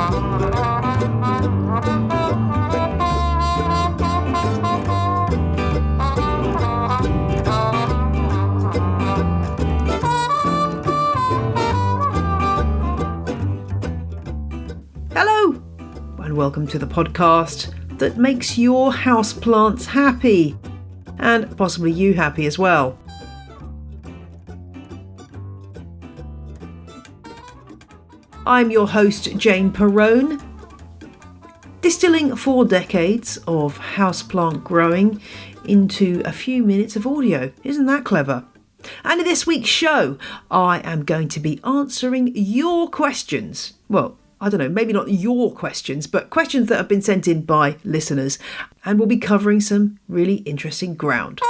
Hello, and welcome to the podcast that makes your houseplants happy, and possibly you happy as well. I'm your host, Jane Perrone, distilling 4 decades of houseplant growing into a few minutes of audio. Isn't that clever? And in this week's show, I am going to be answering your questions. Well, I don't know, maybe not your questions, but questions that have been sent in by listeners, and we'll be covering some really interesting ground.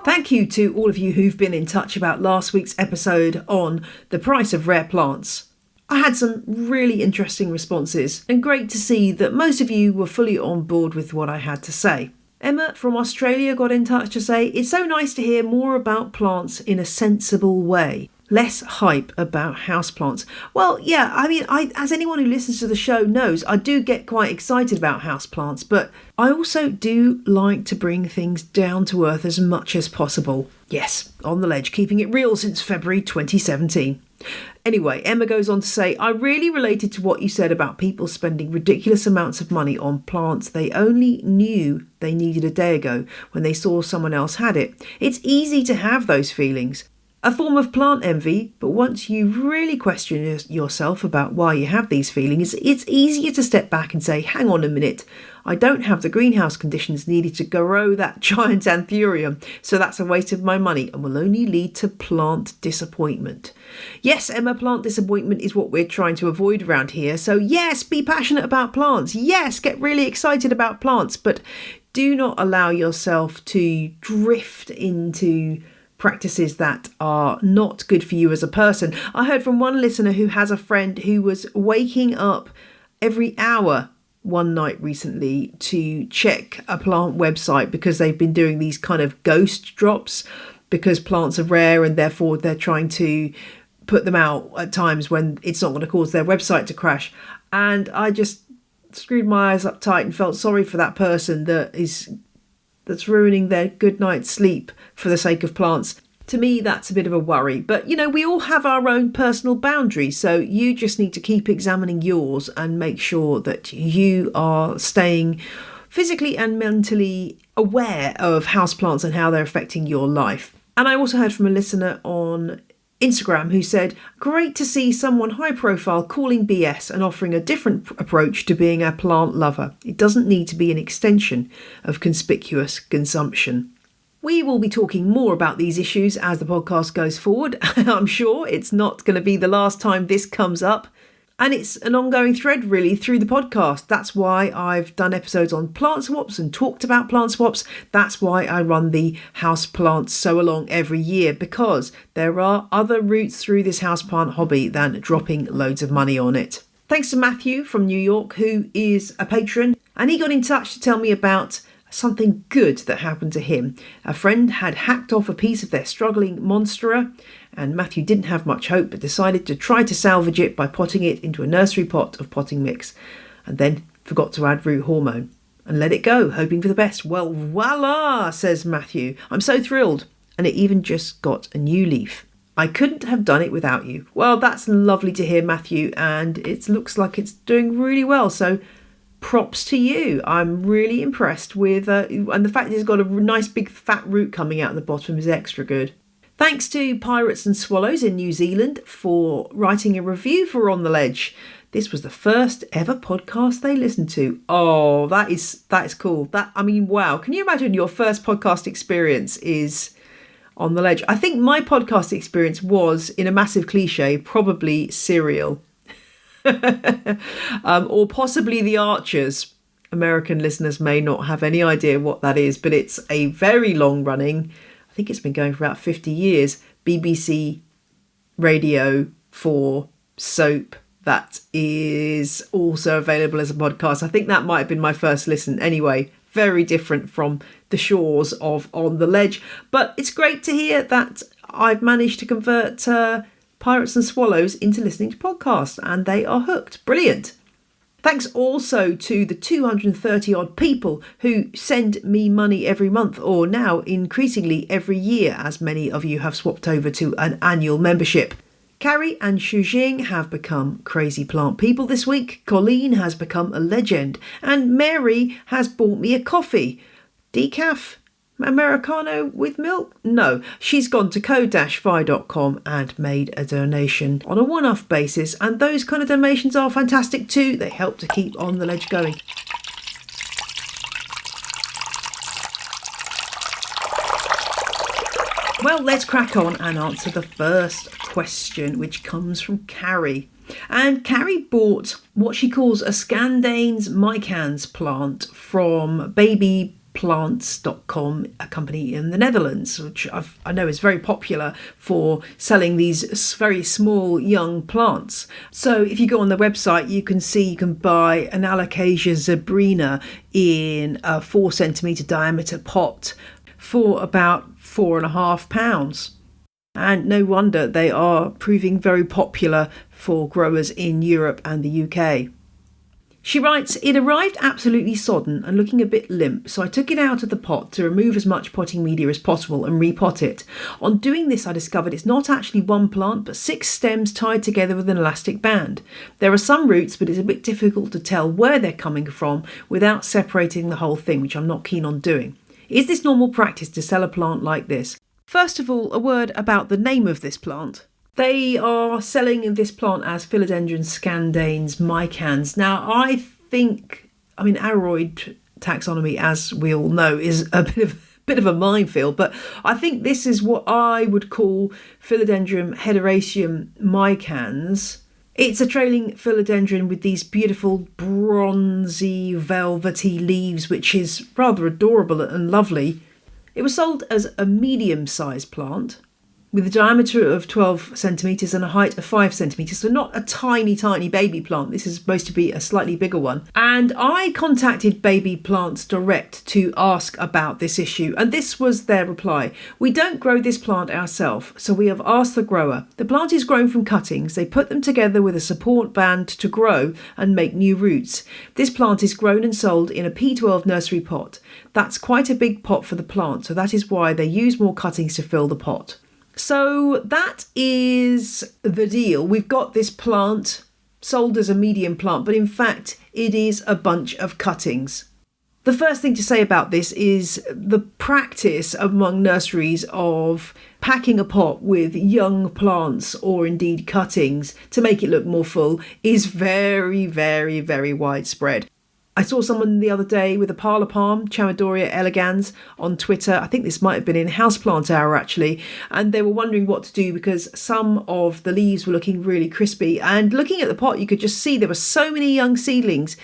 Thank you to all of you who've been in touch about last week's episode on the price of rare plants. I had some really interesting responses, and great to see that most of you were fully on board with what I had to say. Emma from Australia got in touch to say, it's so nice to hear more about plants in a sensible way. Less hype about houseplants. Well, yeah, I as anyone who listens to the show knows, I do get quite excited about houseplants, but I also do like to bring things down to earth as much as possible. Yes, on the ledge, keeping it real since February 2017. Anyway, Emma goes on to say, I really related to what you said about people spending ridiculous amounts of money on plants they only knew they needed a day ago when they saw someone else had it. It's easy to have those feelings. A form of plant envy, but once you really question yourself about why you have these feelings, it's easier to step back and say, hang on a minute, I don't have the greenhouse conditions needed to grow that giant anthurium, so that's a waste of my money and will only lead to plant disappointment. Yes, Emma, plant disappointment is what we're trying to avoid around here, so yes, be passionate about plants, yes, get really excited about plants, but do not allow yourself to drift into practices that are not good for you as a person. I heard from one listener who has a friend who was waking up every hour one night recently to check a plant website because they've been doing these kind of ghost drops because plants are rare and therefore they're trying to put them out at times when it's not going to cause their website to crash. And I just screwed my eyes up tight and felt sorry for that person that's ruining their good night's sleep for the sake of plants. To me, that's a bit of a worry. But, we all have our own personal boundaries. So you just need to keep examining yours and make sure that you are staying physically and mentally aware of houseplants and how they're affecting your life. And I also heard from a listener on Instagram who said, great to see someone high profile calling BS and offering a different approach to being a plant lover. It doesn't need to be an extension of conspicuous consumption. We will be talking more about these issues as the podcast goes forward. I'm sure it's not going to be the last time this comes up. And it's an ongoing thread really through the podcast. That's why I've done episodes on plant swaps and talked about plant swaps. That's why I run the house plants sew along every year, because there are other routes through this houseplant hobby than dropping loads of money on it. Thanks to Matthew from New York, who is a patron, and he got in touch to tell me about something good that happened to him. A friend had hacked off a piece of their struggling Monstera, and Matthew didn't have much hope but decided to try to salvage it by potting it into a nursery pot of potting mix, and then forgot to add root hormone and let it go, hoping for the best. Well, voila, says Matthew. I'm so thrilled, and it even just got a new leaf. I couldn't have done it without you. Well, that's lovely to hear, Matthew, and it looks like it's doing really well, so props to you. I'm really impressed with, and the fact it's got a nice big fat root coming out the bottom is extra good. Thanks to Pirates and Swallows in New Zealand for writing a review for On the Ledge. This was the first ever podcast they listened to. Oh, that is cool. Wow. Can you imagine your first podcast experience is On the Ledge? I think my podcast experience was, in a massive cliche, probably Serial. Or possibly The Archers. American listeners may not have any idea what that is, but it's a very long running, I think it's been going for about 50 years, BBC radio for soap that is also available as a podcast. I think that might have been my first listen. Anyway, very different from the shores of On the Ledge. But it's great to hear that I've managed to convert pirates and swallows into listening to podcasts, and they are hooked. Brilliant. Thanks also to the 230 odd people who send me money every month, or now increasingly every year, as many of you have swapped over to an annual membership. Carrie and Shujing have become crazy plant people this week. Colleen has become a legend. And Mary has bought me a coffee. Decaf? Americano with milk? No, she's gone to code-fi.com and made a donation on a one-off basis. And those kind of donations are fantastic too. They help to keep On the Ledge going. Well, let's crack on and answer the first question, which comes from Carrie. And Carrie bought what she calls a scandanese mycans plant from babyplants.com, a company in the Netherlands, which I know is very popular for selling these very small young plants. So if you go on the website, you can see you can buy an Alocasia zebrina in a 4 centimetre diameter pot for about £4.50. And no wonder they are proving very popular for growers in Europe and the UK. She writes, it arrived absolutely sodden and looking a bit limp, so I took it out of the pot to remove as much potting media as possible and repot it. On doing this, I discovered it's not actually one plant, but 6 stems tied together with an elastic band. There are some roots, but it's a bit difficult to tell where they're coming from without separating the whole thing, which I'm not keen on doing. Is this normal practice to sell a plant like this? First of all, a word about the name of this plant. They are selling this plant as Philodendron scandanese mycans. Now, I think, aroid taxonomy, as we all know, is a bit of a minefield, but I think this is what I would call Philodendron hederaceum mycans. It's a trailing philodendron with these beautiful bronzy velvety leaves, which is rather adorable and lovely. It was sold as a medium-sized plant with a diameter of 12 centimetres and a height of 5 centimetres, so not a tiny baby plant. This is supposed to be a slightly bigger one. And I contacted Baby Plants Direct to ask about this issue, and this was their reply. We don't grow this plant ourselves, so we have asked the grower. The plant is grown from cuttings. They put them together with a support band to grow and make new roots. This plant is grown and sold in a P12 nursery pot. That's quite a big pot for the plant, so that is why they use more cuttings to fill the pot. So that is the deal. We've got this plant sold as a medium plant, but in fact it is a bunch of cuttings. The first thing to say about this is the practice among nurseries of packing a pot with young plants or indeed cuttings to make it look more full is very, very, very widespread. I saw someone the other day with a parlour palm, Chamaedorea elegans, on Twitter. I think this might have been in Houseplant Hour actually, and they were wondering what to do because some of the leaves were looking really crispy, and looking at the pot you could just see there were so many young seedlings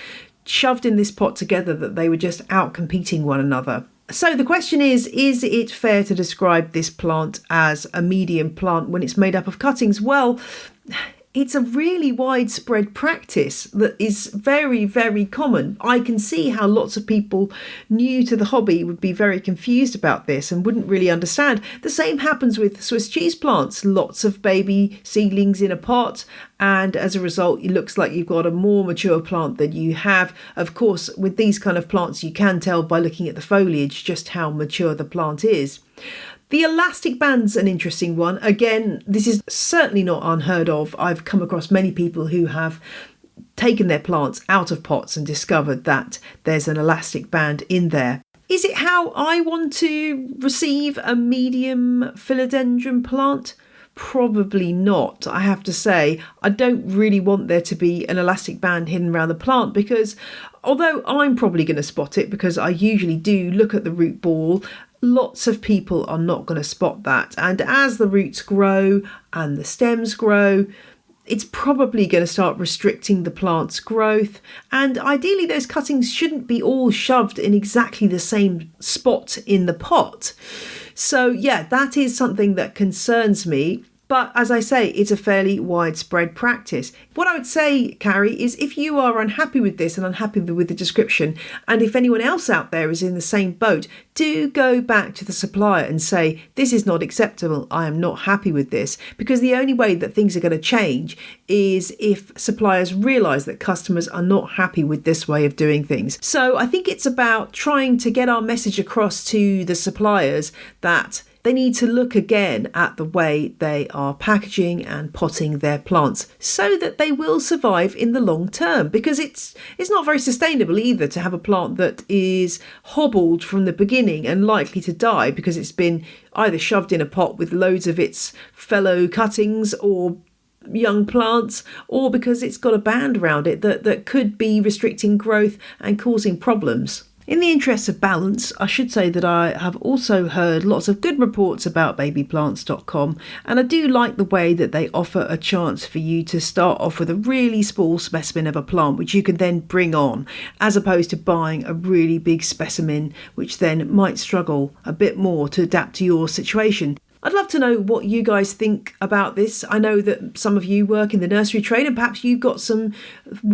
shoved in this pot together that they were just out competing one another. So the question is it fair to describe this plant as a medium plant when it's made up of cuttings? Well, it's a really widespread practice that is very, very common. I can see how lots of people new to the hobby would be very confused about this and wouldn't really understand. The same happens with Swiss cheese plants. Lots of baby seedlings in a pot, and as a result, it looks like you've got a more mature plant than you have. Of course, with these kind of plants, you can tell by looking at the foliage just how mature the plant is. The elastic band's an interesting one. Again, this is certainly not unheard of. I've come across many people who have taken their plants out of pots and discovered that there's an elastic band in there. Is it how I want to receive a medium philodendron plant? Probably not, I have to say. I don't really want there to be an elastic band hidden around the plant because although I'm probably going to spot it because I usually do look at the root ball, lots of people are not going to spot that. And as the roots grow and the stems grow, it's probably going to start restricting the plant's growth. And ideally, those cuttings shouldn't be all shoved in exactly the same spot in the pot. So yeah, that is something that concerns me. But as I say, it's a fairly widespread practice. What I would say, Carrie, is if you are unhappy with this and unhappy with the description, and if anyone else out there is in the same boat, do go back to the supplier and say, this is not acceptable, I am not happy with this. Because the only way that things are going to change is if suppliers realise that customers are not happy with this way of doing things. So I think it's about trying to get our message across to the suppliers that they need to look again at the way they are packaging and potting their plants so that they will survive in the long term, because it's not very sustainable either to have a plant that is hobbled from the beginning and likely to die because it's been either shoved in a pot with loads of its fellow cuttings or young plants, or because it's got a band around it that could be restricting growth and causing problems. In the interest of balance, I should say that I have also heard lots of good reports about babyplants.com, and I do like the way that they offer a chance for you to start off with a really small specimen of a plant which you can then bring on, as opposed to buying a really big specimen which then might struggle a bit more to adapt to your situation. I'd love to know what you guys think about this. I know that some of you work in the nursery trade and perhaps you've got some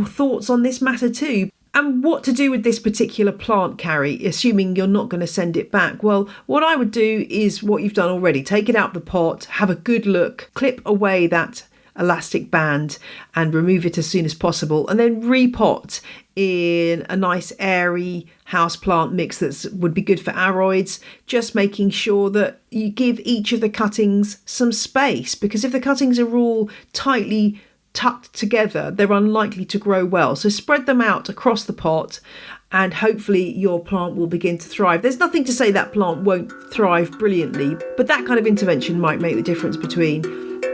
thoughts on this matter too. And what to do with this particular plant, Carrie, assuming you're not going to send it back? Well, what I would do is what you've done already. Take it out of the pot, have a good look, clip away that elastic band and remove it as soon as possible, and then repot in a nice airy houseplant mix that would be good for aroids, just making sure that you give each of the cuttings some space, because if the cuttings are all tightly tucked together, they're unlikely to grow well. So spread them out across the pot and hopefully your plant will begin to thrive. There's nothing to say that plant won't thrive brilliantly, but that kind of intervention might make the difference between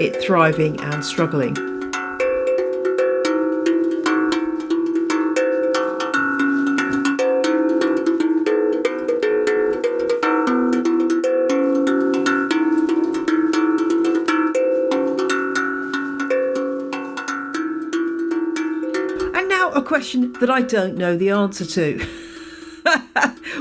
it thriving and struggling. A question that I don't know the answer to.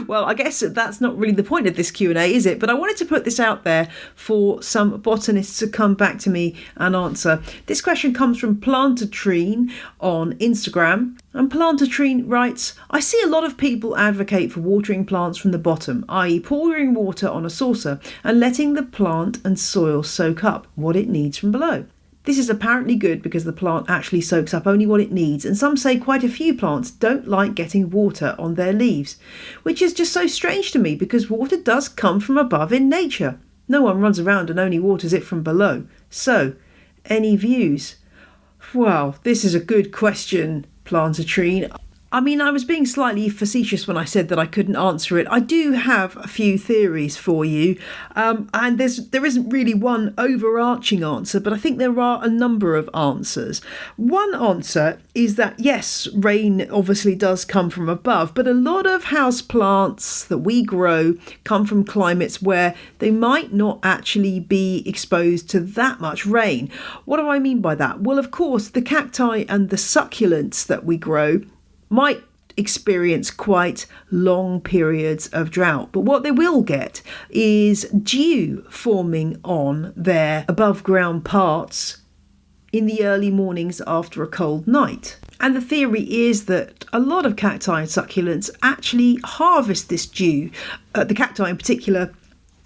Well, I guess that's not really the point of this Q&A, is it? But I wanted to put this out there for some botanists to come back to me and answer. This question comes from Plantatrine on Instagram. And Plantatrine writes, I see a lot of people advocate for watering plants from the bottom, i.e. pouring water on a saucer and letting the plant and soil soak up what it needs from below. This is apparently good because the plant actually soaks up only what it needs, and some say quite a few plants don't like getting water on their leaves, which is just so strange to me because water does come from above in nature. No one runs around and only waters it from below. So, any views? Well, this is a good question, Plantatrine. I mean, I was being slightly facetious when I said that I couldn't answer it. I do have a few theories for you, and there isn't really one overarching answer, but I think there are a number of answers. One answer is that, yes, rain obviously does come from above, but a lot of house plants that we grow come from climates where they might not actually be exposed to that much rain. What do I mean by that? Well, of course, the cacti and the succulents that we grow might experience quite long periods of drought, but what they will get is dew forming on their above ground parts in the early mornings after a cold night. And the theory is that a lot of cacti and succulents actually harvest this dew. The cacti in particular,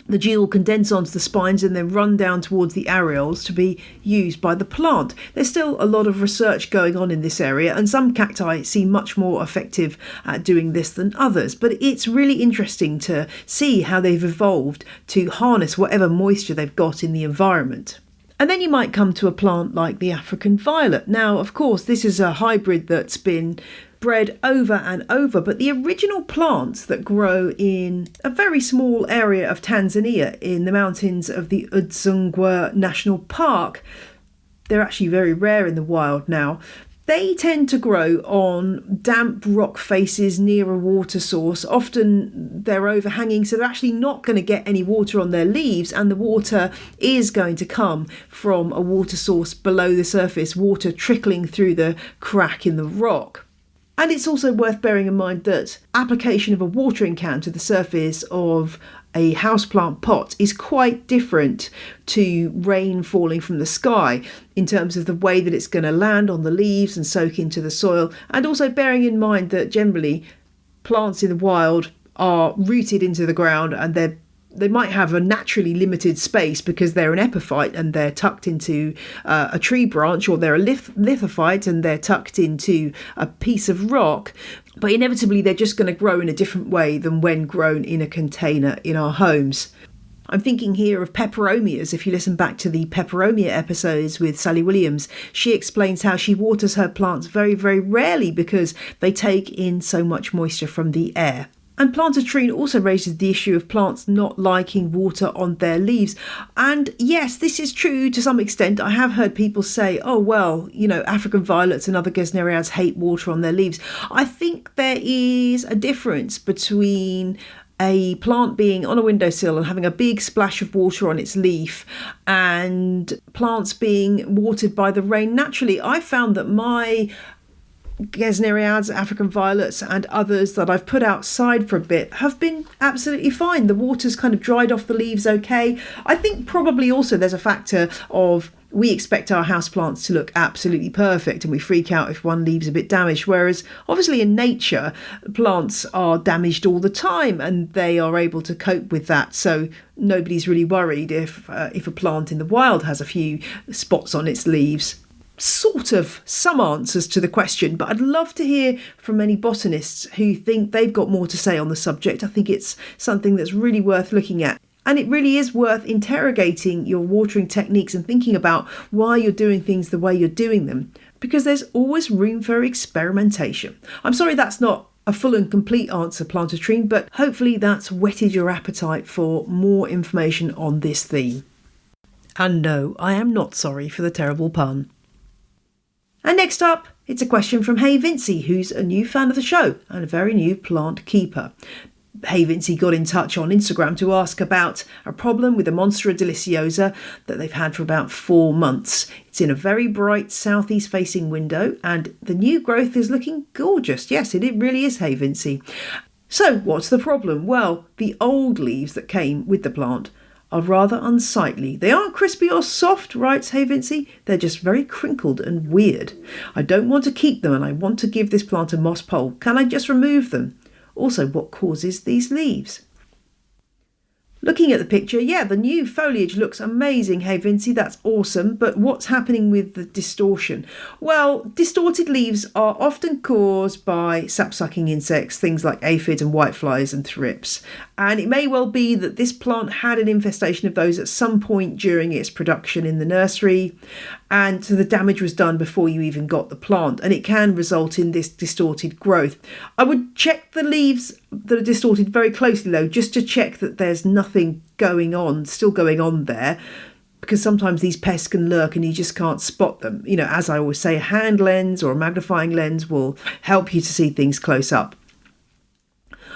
the dew will condense onto the spines and then run down towards the areoles to be used by the plant. There's still a lot of research going on in this area, and some cacti seem much more effective at doing this than others. But it's really interesting to see how they've evolved to harness whatever moisture they've got in the environment. And then you might come to a plant like the African violet. Now, of course, this is a hybrid that's been bred over and over, but the original plants that grow in a very small area of Tanzania in the mountains of the Udzungwa National Park, they're actually very rare in the wild now. They tend to grow on damp rock faces near a water source. Often they're overhanging, so they're actually not going to get any water on their leaves, and the water is going to come from a water source below the surface, water trickling through the crack in the rock. And it's also worth bearing in mind that application of a watering can to the surface of a houseplant pot is quite different to rain falling from the sky in terms of the way that it's going to land on the leaves and soak into the soil, and also bearing in mind that generally plants in the wild are rooted into the ground and they might have a naturally limited space because they're an epiphyte and they're tucked into a tree branch, or they're a lithophyte and they're tucked into a piece of rock. But inevitably, they're just going to grow in a different way than when grown in a container in our homes. I'm thinking here of peperomias. If you listen back to the peperomia episodes with Sally Williams, she explains how she waters her plants very, very rarely because they take in so much moisture from the air. And Plantatrine also raises the issue of plants not liking water on their leaves. And yes, this is true to some extent. I have heard people say, oh, well, African violets and other gesneriads hate water on their leaves. I think there is a difference between a plant being on a windowsill and having a big splash of water on its leaf and plants being watered by the rain naturally. I found that my gesneriads, African violets and others that I've put outside for a bit have been absolutely fine. The water's kind of dried off the leaves okay. I think probably also there's a factor of we expect our houseplants to look absolutely perfect and we freak out if one leave's a bit damaged, whereas obviously in nature plants are damaged all the time and they are able to cope with that, so nobody's really worried if a plant in the wild has a few spots on its leaves. Sort of some answers to the question, but I'd love to hear from any botanists who think they've got more to say on the subject. I think it's something that's really worth looking at. And it really is worth interrogating your watering techniques and thinking about why you're doing things the way you're doing them, because there's always room for experimentation. I'm sorry that's not a full and complete answer, Plantatrine, but hopefully that's whetted your appetite for more information on this theme. And no, I am not sorry for the terrible pun. And next up, it's a question from Hey Vincy, who's a new fan of the show and a very new plant keeper. Hey Vincy got in touch on Instagram to ask about a problem with a Monstera deliciosa that they've had for about 4 months. It's in a very bright southeast facing window and the new growth is looking gorgeous. Yes, it really is, Hey Vincy. So what's the problem? Well, the old leaves that came with the plant are rather unsightly. They aren't crispy or soft, writes Hey Vincy. They're just very crinkled and weird. I don't want to keep them and I want to give this plant a moss pole. Can I just remove them? Also, what causes these leaves? Looking at the picture, yeah, the new foliage looks amazing, Hey Vincy, that's awesome, but what's happening with the distortion? Well, distorted leaves are often caused by sap-sucking insects, things like aphids and whiteflies and thrips, and it may well be that this plant had an infestation of those at some point during its production in the nursery, and so the damage was done before you even got the plant, and it can result in this distorted growth. I would check the leaves that are distorted very closely though, just to check that there's nothing still going on there, because sometimes these pests can lurk and you just can't spot them. As I always say, a hand lens or a magnifying lens will help you to see things close up.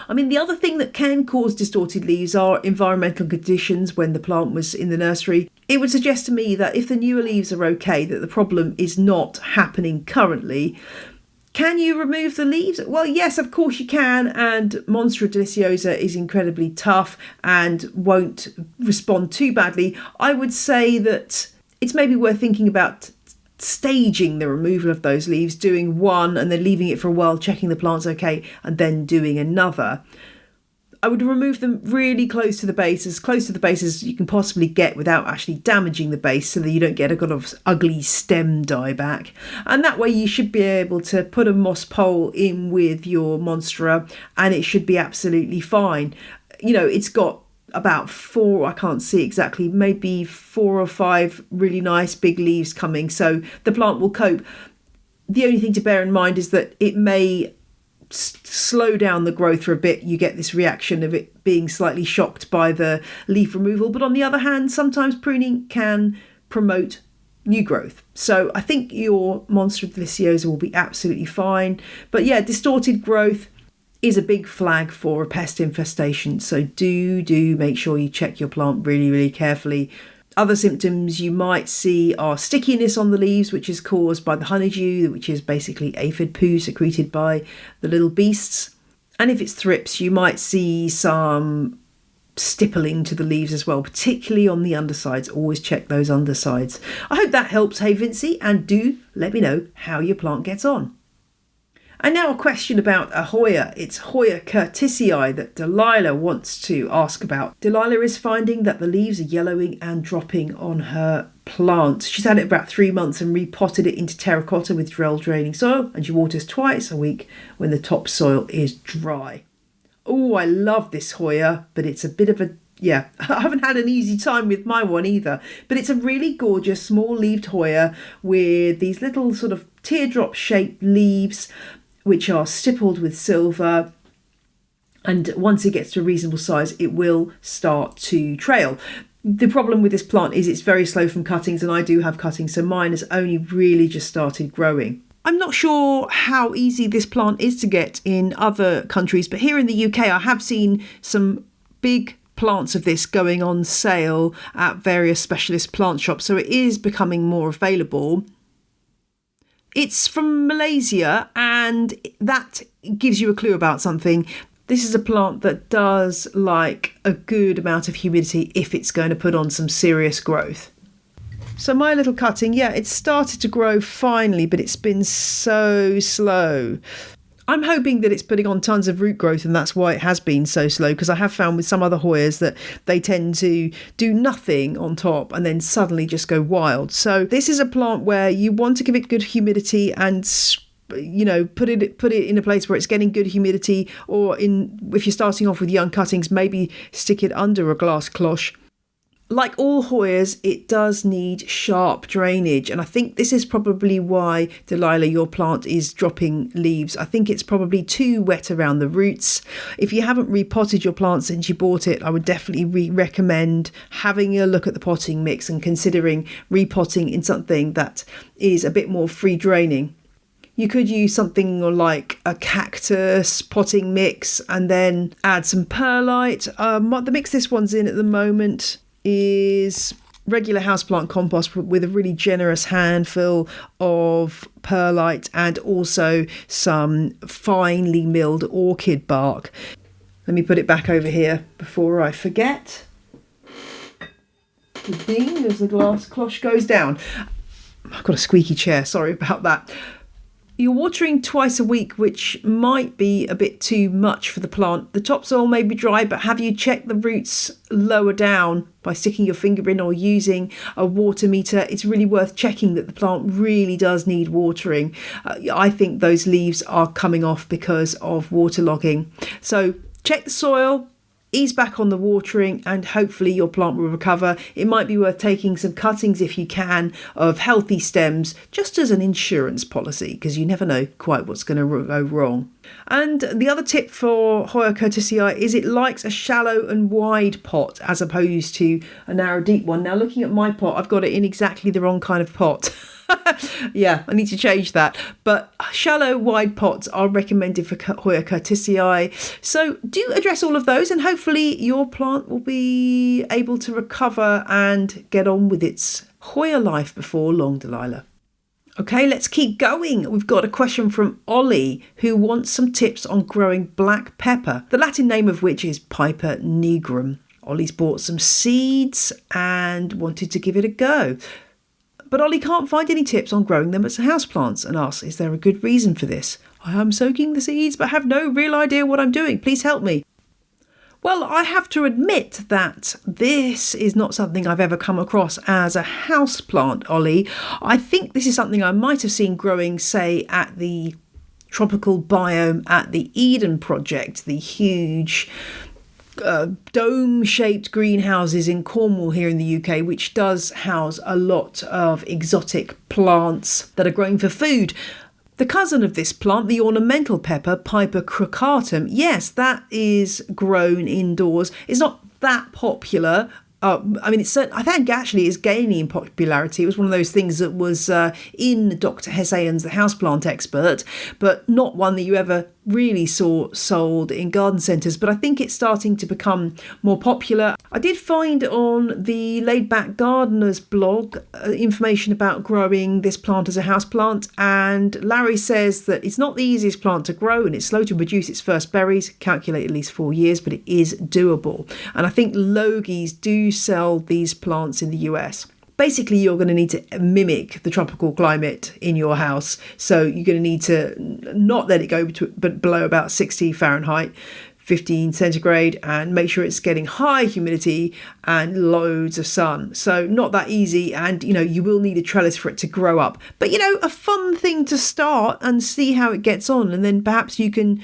The other thing that can cause distorted leaves are environmental conditions when the plant was in the nursery. It would suggest to me that if the newer leaves are okay, that the problem is not happening currently. Can you remove the leaves? Well, yes, of course you can, and Monstera deliciosa is incredibly tough and won't respond too badly. I would say that it's maybe worth thinking about staging the removal of those leaves, doing one and then leaving it for a while, checking the plant's okay, and then doing another. I would remove them really close to the base as you can possibly get without actually damaging the base, so that you don't get a kind of ugly stem dieback. And that way you should be able to put a moss pole in with your Monstera and it should be absolutely fine. It's got about 4, I can't see exactly, maybe 4 or 5 really nice big leaves coming, so the plant will cope. The only thing to bear in mind is that it may slow down the growth for a bit. You get this reaction of it being slightly shocked by the leaf removal, but on the other hand, sometimes pruning can promote new growth. So I think your Monstera deliciosa will be absolutely fine. But yeah, distorted growth is a big flag for a pest infestation, so do make sure you check your plant really, really carefully. Other symptoms you might see are stickiness on the leaves, which is caused by the honeydew, which is basically aphid poo secreted by the little beasts. And if it's thrips, you might see some stippling to the leaves as well, particularly on the undersides. Always check those undersides. I hope that helps. Hey Vincy, and do let me know how your plant gets on. And now a question about a Hoya. It's Hoya curtisii that Delilah wants to ask about. Delilah is finding that the leaves are yellowing and dropping on her plant. She's had it about 3 months and repotted it into terracotta with drill draining soil, and she waters twice a week when the topsoil is dry. Oh, I love this Hoya, but it's a bit of a, I haven't had an easy time with my one either. But it's a really gorgeous small-leaved Hoya with these little sort of teardrop-shaped leaves, which are stippled with silver. And once it gets to a reasonable size, it will start to trail. The problem with this plant is it's very slow from cuttings, and I do have cuttings, so mine has only really just started growing. I'm not sure how easy this plant is to get in other countries, but here in the UK I have seen some big plants of this going on sale at various specialist plant shops, so it is becoming more available. It's from Malaysia, and that gives you a clue about something. This is a plant that does like a good amount of humidity if it's going to put on some serious growth. So my little cutting, it's started to grow finally, but it's been so slow. I'm hoping that it's putting on tons of root growth, and that's why it has been so slow, because I have found with some other Hoyas that they tend to do nothing on top and then suddenly just go wild. So this is a plant where you want to give it good humidity and put it in a place where it's getting good humidity, or if you're starting off with young cuttings, maybe stick it under a glass cloche. Like all Hoyas, it does need sharp drainage, and I think this is probably why, Delilah, your plant is dropping leaves. I think it's probably too wet around the roots. If you haven't repotted your plant since you bought it, I would definitely recommend having a look at the potting mix and considering repotting in something that is a bit more free draining. You could use something like a cactus potting mix and then add some perlite. The mix this one's in at the moment is regular houseplant compost with a really generous handful of perlite and also some finely milled orchid bark. Let me put it back over here before I forget. Ding, as the glass cloche goes down. I've got a squeaky chair, sorry about that. You're watering twice a week, which might be a bit too much for the plant. The topsoil may be dry, but have you checked the roots lower down by sticking your finger in or using a water meter? It's really worth checking that the plant really does need watering. I think those leaves are coming off because of waterlogging. So check the soil, ease back on the watering, and hopefully your plant will recover. It might be worth taking some cuttings, if you can, of healthy stems, just as an insurance policy, because you never know quite what's going to go wrong. And the other tip for Hoya curtisii is it likes a shallow and wide pot as opposed to a narrow deep one. Now, looking at my pot, I've got it in exactly the wrong kind of pot. I need to change that. But shallow, wide pots are recommended for Hoya curtisii. So do address all of those, and hopefully your plant will be able to recover and get on with its Hoya life before long, Delilah. Okay, let's keep going. We've got a question from Ollie, who wants some tips on growing black pepper, the Latin name of which is Piper nigrum. Ollie's bought some seeds and wanted to give it a go. But Ollie can't find any tips on growing them as houseplants and asks, is there a good reason for this? I am soaking the seeds but have no real idea what I'm doing. Please help me. Well, I have to admit that this is not something I've ever come across as a houseplant, Ollie. I think this is something I might have seen growing, say, at the tropical biome at the Eden Project, the huge dome-shaped greenhouses in Cornwall here in the UK, which does house a lot of exotic plants that are grown for food. The cousin of this plant, the ornamental pepper, Piper crocatum, yes, that is grown indoors. It's not that popular. I think actually it's gaining in popularity. It was one of those things that was in Dr. Hessayan's The Houseplant Expert, but not one that you ever really saw sold in garden centres, but I think it's starting to become more popular. I did find on the Laid Back Gardener's blog information about growing this plant as a houseplant, and Larry says that it's not the easiest plant to grow and it's slow to produce its first berries, calculate at least 4 years, but it is doable. And I think Logies do sell these plants in the US. Basically, you're going to need to mimic the tropical climate in your house. So you're going to need to not let it go but below about 60 Fahrenheit, 15 centigrade, and make sure it's getting high humidity and loads of sun. So not that easy, and you will need a trellis for it to grow up. But a fun thing to start and see how it gets on, and then perhaps you can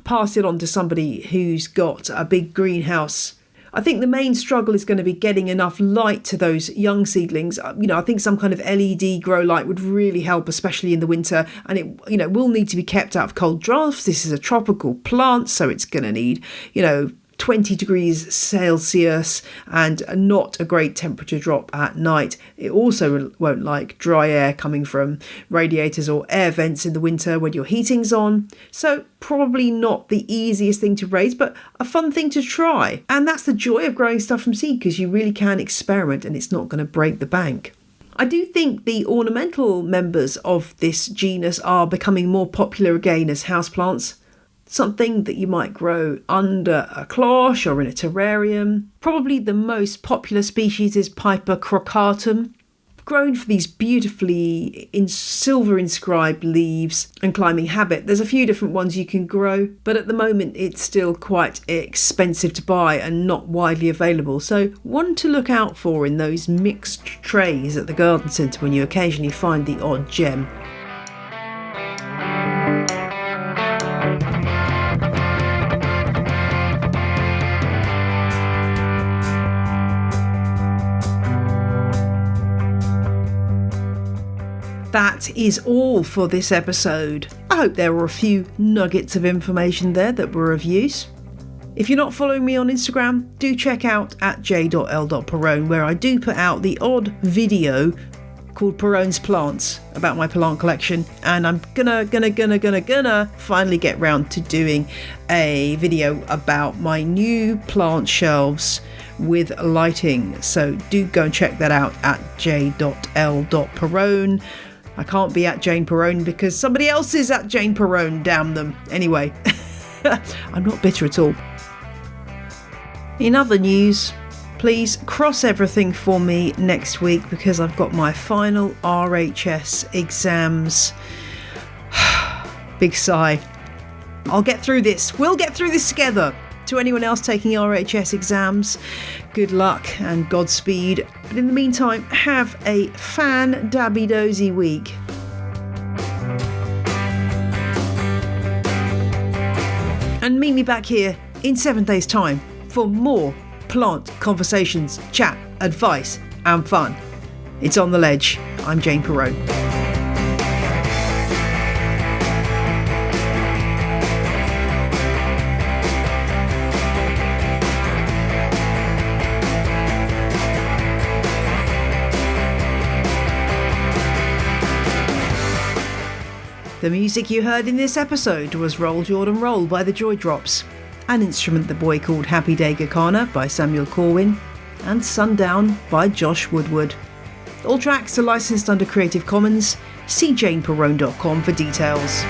pass it on to somebody who's got a big greenhouse. I think the main struggle is going to be getting enough light to those young seedlings. I think some kind of LED grow light would really help, especially in the winter. And it will need to be kept out of cold drafts. This is a tropical plant, so it's going to need, 20 degrees Celsius and not a great temperature drop at night. It also won't like dry air coming from radiators or air vents in the winter when your heating's on. So probably not the easiest thing to raise, but a fun thing to try. And that's the joy of growing stuff from seed, because you really can experiment and it's not going to break the bank. I do think the ornamental members of this genus are becoming more popular again as houseplants. Something that you might grow under a cloche or in a terrarium. Probably the most popular species is Piper crocatum, grown for these beautifully silver inscribed leaves and climbing habit. There's a few different ones you can grow, but at the moment it's still quite expensive to buy and not widely available. So one to look out for in those mixed trays at the garden centre when you occasionally find the odd gem. That is all for this episode. I hope there were a few nuggets of information there that were of use. If you're not following me on Instagram, do check out at j.l.perrone, where I do put out the odd video called Perrone's Plants about my plant collection, and I'm gonna finally get round to doing a video about my new plant shelves with lighting. So do go and check that out at j.l.perrone. I can't be at Jane Perrone because somebody else is at Jane Perrone, damn them. Anyway, I'm not bitter at all. In other news, please cross everything for me next week because I've got my final RHS exams. Big sigh. I'll get through this. We'll get through this together. To anyone else taking RHS exams, good luck and Godspeed. But in the meantime, have a fan-dabby-dozy week. And meet me back here in 7 days' time for more plant conversations, chat, advice and fun. It's On The Ledge. I'm Jane Perrone. The music you heard in this episode was Roll Jordan Roll by the Joy Drops, An Instrument the Boy Called Happy Day Gakana by Samuel Corwin, and Sundown by Josh Woodward. All tracks are licensed under Creative Commons. See janeperrone.com for details.